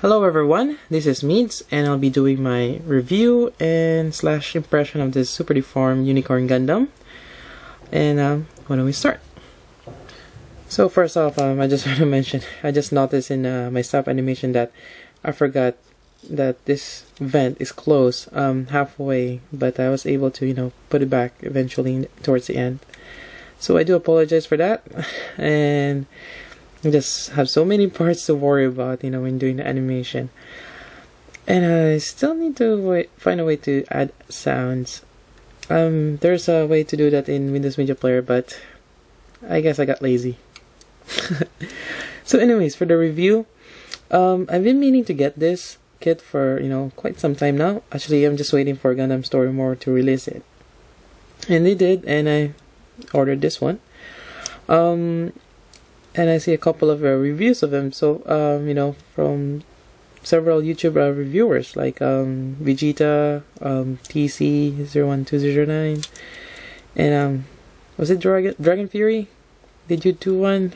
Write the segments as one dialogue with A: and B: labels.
A: Hello everyone, this is Meads, and I'll be doing my review and slash impression of this super deformed unicorn Gundam. And why don't we start? So first off, I just want to mention, I just noticed in my stop animation that I forgot that this vent is closed halfway, but I was able to put it back eventually towards the end. So I do apologize for that, and I just have so many parts to worry about, when doing the animation. And I still need to find a way to add sounds. There's a way to do that in Windows Media Player, but I guess I got lazy. So anyways, for the review, I've been meaning to get this kit for, quite some time now. Actually, I'm just waiting for Gundam Story More to release it. And they did, and I ordered this one. And I see a couple of reviews of them, so from several YouTube reviewers like Vegeta, TC01209, and was it Dragon Fury? Did you do one?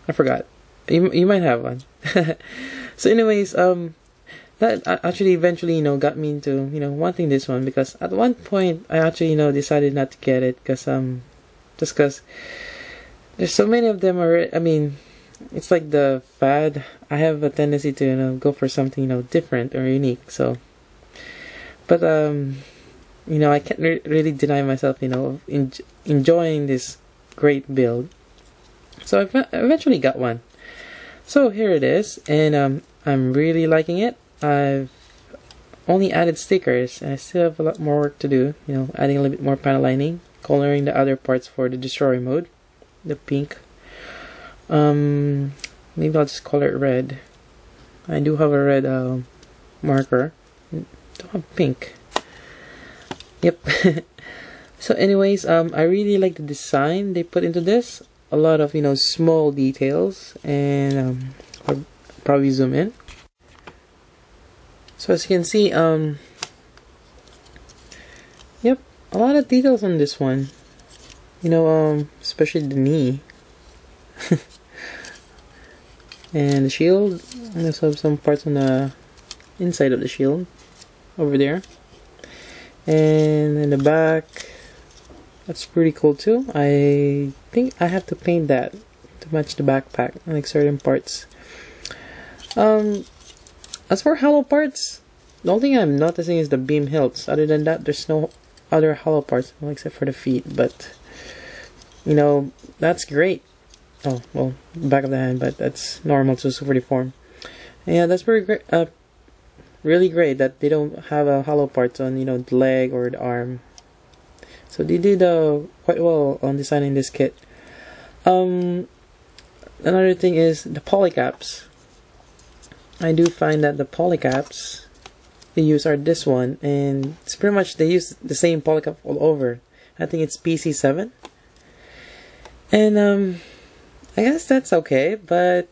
A: I forgot. You might have one. So anyways, that actually eventually got me into wanting this one, because at one point I actually decided not to get it because just because there's so many of them I mean, it's like the fad. I have a tendency to go for something different or unique. So, but I can't really deny myself enjoying this great build. So I eventually got one. So here it is, and I'm really liking it. I've only added stickers, and I still have a lot more work to do. Adding a little bit more panel lining, coloring the other parts for the destroy mode. The pink. Maybe I'll just color it red. I do have a red marker. Don't have pink. Yep. So anyways, I really like the design they put into this. A lot of small details, and I'll probably zoom in. So as you can see, yep, a lot of details on this one. Especially the knee. And the shield. And also some parts on the inside of the shield over there. And in the back, that's pretty cool too. I think I have to paint that to match the backpack, like certain parts. As for hollow parts, the only thing I'm noticing is the beam hilts. Other than that, there's no other hollow parts except for the feet, but that's great. Oh, well, back of the hand, but that's normal to super deform. And yeah, that's pretty great. Really great that they don't have hollow parts on the leg or the arm. So they did quite well on designing this kit. Another thing is the polycaps. I do find that the polycaps they use are this one, and it's pretty much they use the same polycap all over. I think it's PC7. And I guess that's okay, but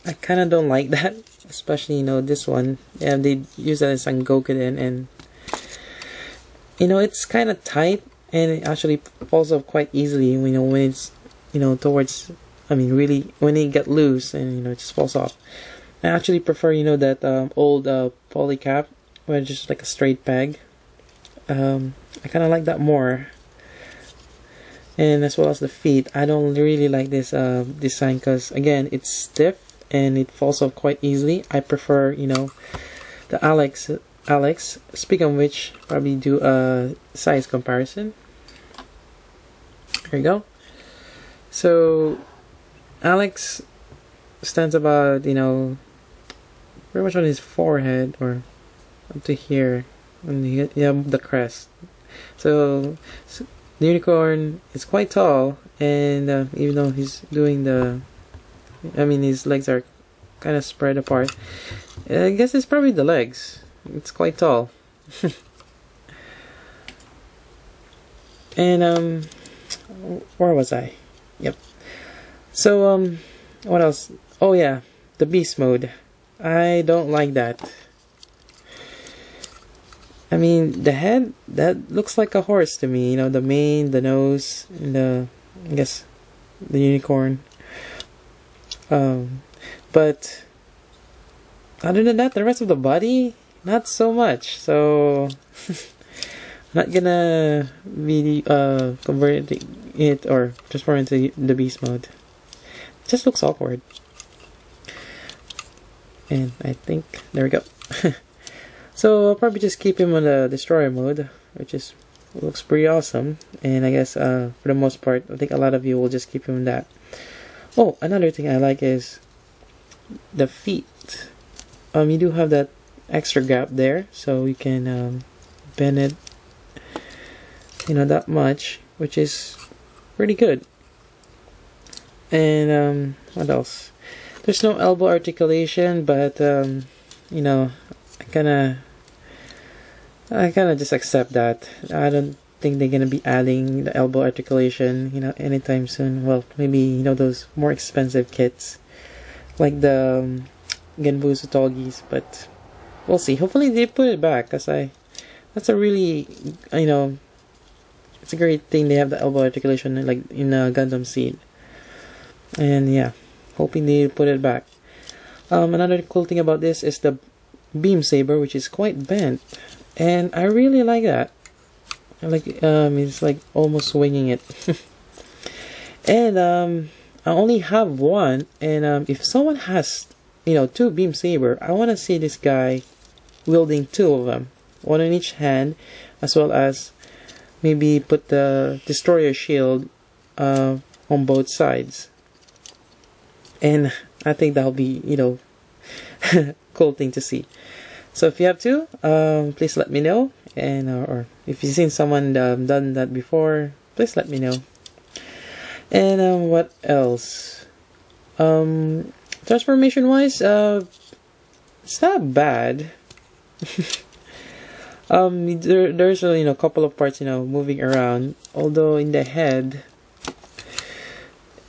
A: I kind of don't like that, especially this one. Yeah, they use that as Sangoku-den, and it's kind of tight, and it actually falls off quite easily. When it's towards, really when it get loose, and it just falls off. I actually prefer that old polycap where it's just like a straight peg. I kind of like that more. And as well as the feet, I don't really like this design because again it's stiff and it falls off quite easily. I prefer the Alex. Speaking of which, probably do a size comparison. There you go. So Alex stands about pretty much on his forehead or up to here, and you have the crest. So the unicorn is quite tall, and even though he's doing his legs are kind of spread apart. I guess it's probably the legs. It's quite tall. And where was I? Yep. So what else? Oh yeah, the beast mode. I don't like that. The head, that looks like a horse to me. The mane, the nose, and I guess the unicorn. But other than that, the rest of the body, not so much. So not gonna be converting it or transform into the beast mode. Just looks awkward. And I think there we go. So I'll probably just keep him on the destroyer mode, which is looks pretty awesome. And I guess for the most part, I think a lot of you will just keep him in that. Oh, another thing I like is the feet. You do have that extra gap there, so you can bend it, that much, which is pretty good. And what else? There's no elbow articulation, but I kinda just accept that. I don't think they're gonna be adding the elbow articulation, anytime soon. Well, maybe those more expensive kits, like the Genbus Utogis, but we'll see. Hopefully they put it back, cause that's a really, it's a great thing they have the elbow articulation like in Gundam Seed, and yeah, hoping they put it back. Another cool thing about this is the beam saber, which is quite bent, and I really like that. It's like almost swinging it. And I only have one, and if someone has two beam saber, I want to see this guy wielding two of them, one in each hand, as well as maybe put the destroyer shield on both sides. And I think that'll be cool thing to see. So if you have two, please let me know, and or if you've seen someone done that before, please let me know. And what else? Transformation wise, it's not bad. There's a couple of parts moving around, although in the head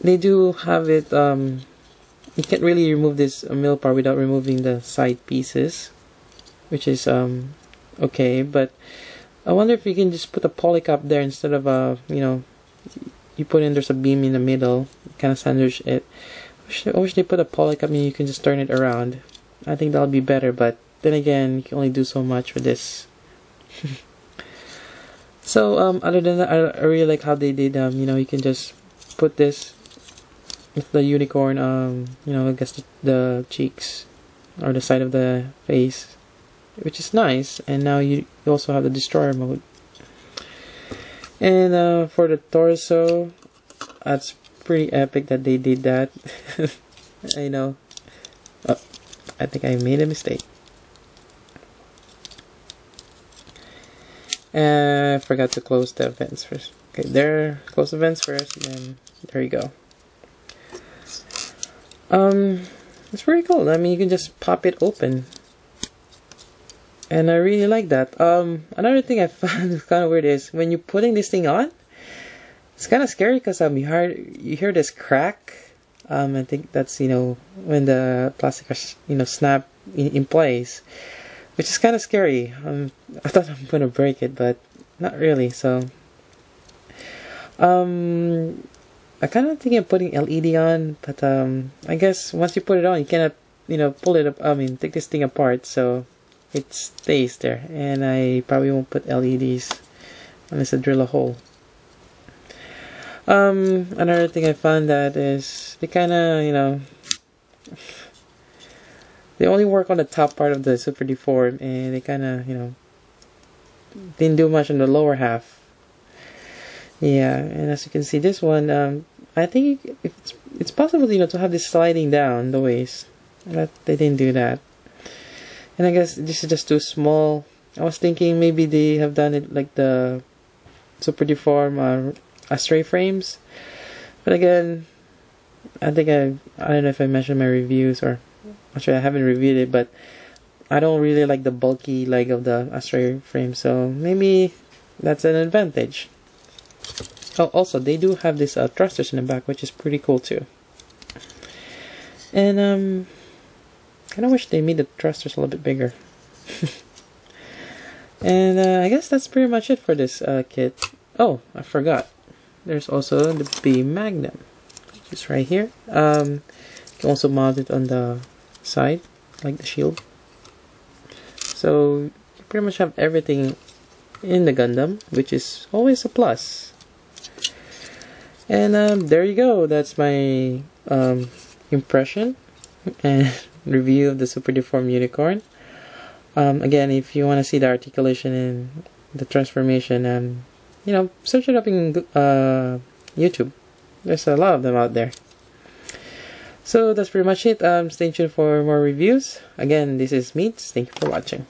A: they do have it. You can't really remove this middle part without removing the side pieces, which is okay. But I wonder if you can just put a polycap there instead of you put in, there's a beam in the middle, kind of sandwich it. I wish they put a polycap and you can just turn it around. I think that'll be better, but then again, you can only do so much with this. So other than that, I really like how they did you can just put this with the unicorn I guess the cheeks or the side of the face, which is nice. And now you also have the destroyer mode. And for the torso, that's pretty epic that they did that. I know. Oh, I think I made a mistake. I forgot to close the vents first. Okay, there. Close the vents first, and then there you go. It's pretty cool. I mean, you can just pop it open, and I really like that. Another thing I found kind of weird is when you're putting this thing on, it's kind of scary because you hear this crack. I think that's when the plastic snap in place, which is kind of scary. I thought I'm gonna break it, but not really. So I kind of thinking of putting LED on, but I guess once you put it on, you cannot pull it up. I mean, take this thing apart, so it stays there. And I probably won't put LEDs unless I drill a hole. Another thing I found that is they kind of they only work on the top part of the Super Deform, and they kind of didn't do much on the lower half. Yeah, and as you can see, this one I think it's possible to have this sliding down the waist, but they didn't do that. And I guess this is just too small. I was thinking maybe they have done it like the Super Deform Astray frames, but again, I think I don't know if I mentioned my reviews, or actually I haven't reviewed it, but I don't really like the bulky leg of the Astray frame, so maybe that's an advantage. Oh, also they do have this thrusters in the back, which is pretty cool too. And kind of wish they made the thrusters a little bit bigger. And I guess that's pretty much it for this kit. Oh, I forgot. There's also the beam magnum, which is right here. You can also mount it on the side. like the shield. So you pretty much have everything in the Gundam, which is always a plus. And there you go. That's my impression and review of the Super Deformed Unicorn. Again, if you want to see the articulation and the transformation, you know, search it up in YouTube. There's a lot of them out there. So that's pretty much it. Stay tuned for more reviews. Again, this is Meads. Thank you for watching.